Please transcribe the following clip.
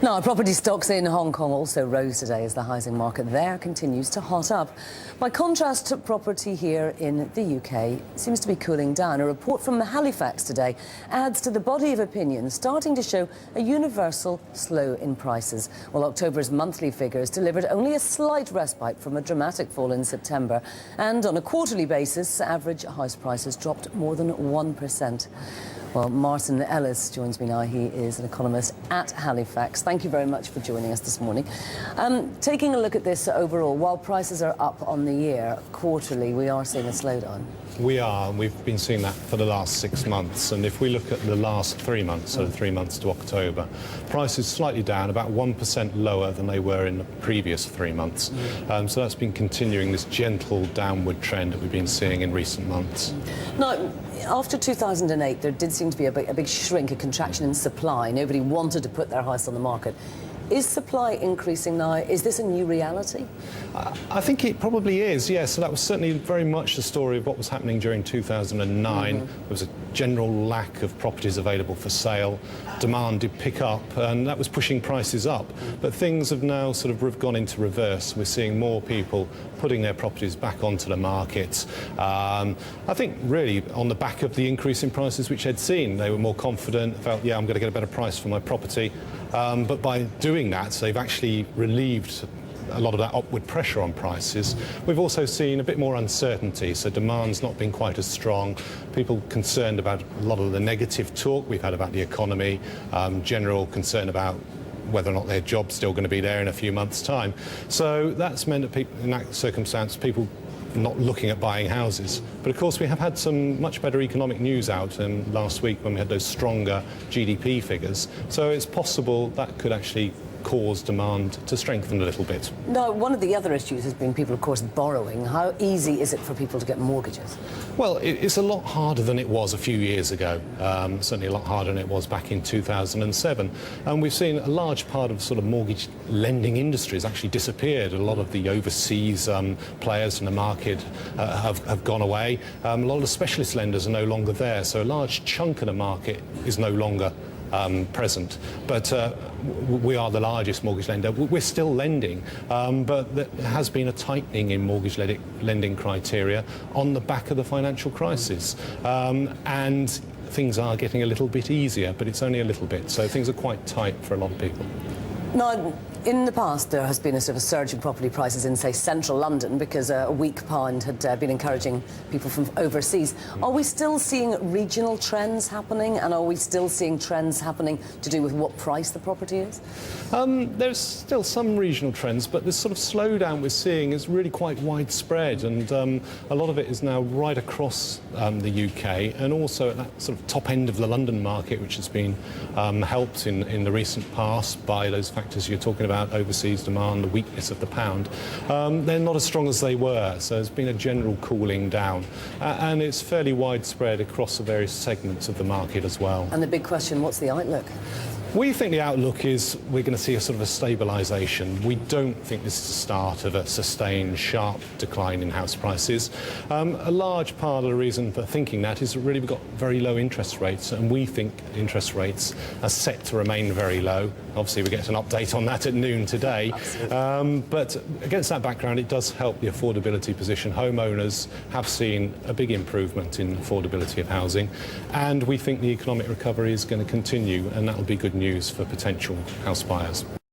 Now, property stocks in Hong Kong also rose today as the housing market there continues to hot up. By contrast, property here in the UK seems to be cooling down. A report from Halifax today adds to the body of opinion starting to show a universal slow in prices. While October's monthly figures delivered only a slight respite from a dramatic fall in September. And on a quarterly basis, average house prices dropped more than 1%. Well, Martin Ellis joins me now. He is an economist at Halifax. Thank you very much for joining us this morning. Taking a look at this overall, while prices are up on the year, quarterly, we are seeing a slowdown. We are, and we've been seeing that for the last 6 months. And if we look at the last 3 months, so 3 months to October, prices slightly down, about 1% lower than they were in the previous 3 months. So that's been continuing this gentle downward trend that we've been seeing in recent months. Now, after 2008, there did seem to be a big shrink, a contraction in supply. Nobody wanted to put their house on the market. Is supply increasing now? Is this a new reality? I think it probably is, yes. So that was certainly very much the story of what was happening during 2009. There was a general lack of properties available for sale. Demand did pick up, and that was pushing prices up. But things have now sort of gone into reverse. We're seeing more people putting their properties back onto the market. I think really on the back of the increase in prices which they'd seen, they were more confident, felt, yeah, I'm going to get a better price for my property. But by doing that, they've actually relieved a lot of that upward pressure on prices. We've also seen a bit more uncertainty, so demand's not been quite as strong. People concerned about a lot of the negative talk we've had about the economy, general concern about whether or not their job's still going to be there in a few months' time. So that's meant that people, in that circumstance, people not looking at buying houses. But of course we have had some much better economic news out last week when we had those stronger GDP figures. So it's possible that could actually cause demand to strengthen a little bit. Now, one of the other issues has been people, of course, borrowing. How easy is it for people to get mortgages? Well, it's a lot harder than it was a few years ago, certainly a lot harder than it was back in 2007. And we've seen a large part of sort of mortgage lending industry has actually disappeared. A lot of the overseas players in the market have gone away. A lot of the specialist lenders are no longer there, so a large chunk of the market is no longer present. But we are the largest mortgage lender. We're still lending, but there has been a tightening in mortgage lending criteria on the back of the financial crisis. And things are getting a little bit easier, but it's only a little bit. So things are quite tight for a lot of people. Now, in the past, there has been a sort of surge in property prices in, say, central London because a weak pound had been encouraging people from overseas. Are we still seeing regional trends happening, and are we still seeing trends happening to do with what price the property is? There's still some regional trends, but this sort of slowdown we're seeing is really quite widespread, and a lot of it is now right across the UK, and also at that sort of top end of the London market, which has been helped in the recent past by those factors you're talking about, overseas demand, the weakness of the pound. They're not as strong as they were, so there's been a general cooling down. And it's fairly widespread across the various segments of the market as well. And the big question, what's the outlook? We think the outlook is we're going to see a sort of a stabilisation. We don't think this is the start of a sustained, sharp decline in house prices. A large part of the reason for thinking that is really we've got very low interest rates, and we think interest rates are set to remain very low. Obviously, we get an update on that at noon today. But against that background, it does help the affordability position. Homeowners have seen a big improvement in affordability of housing, and we think the economic recovery is going to continue, and that will be good news for potential house buyers.